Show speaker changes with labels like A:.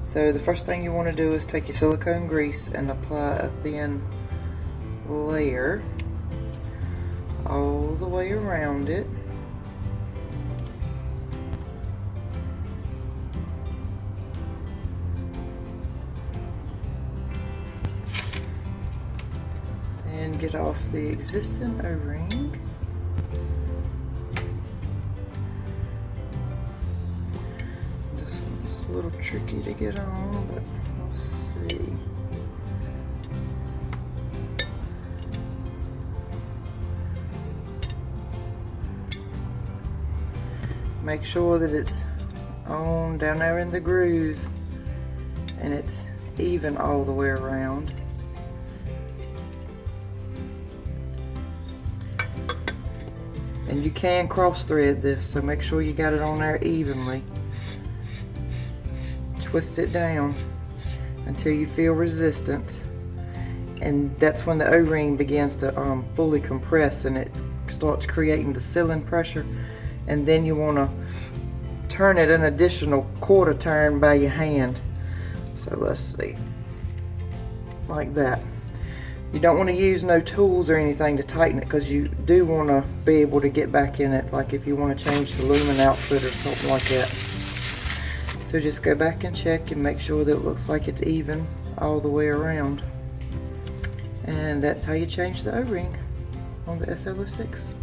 A: So the first thing you want to do is take your silicone grease and apply a thin layer all the way around it. And get off the existing O-ring. This one's a little tricky to get on, but we'll see. Make sure that it's on down there in the groove and it's even all the way around. And you can cross thread this, so make sure you got it on there evenly. Twist it down until you feel resistance, and that's when the O-ring begins to fully compress and it starts creating the sealing pressure. And then you want to turn it an additional quarter turn by your hand. So let's see, like that. You don't want to use no tools or anything to tighten it, because you do want to be able to get back in it, like if you want to change the lumen output or something like that. So just go back and check and make sure that it looks like it's even all the way around. And that's how you change the O-ring on the SL06.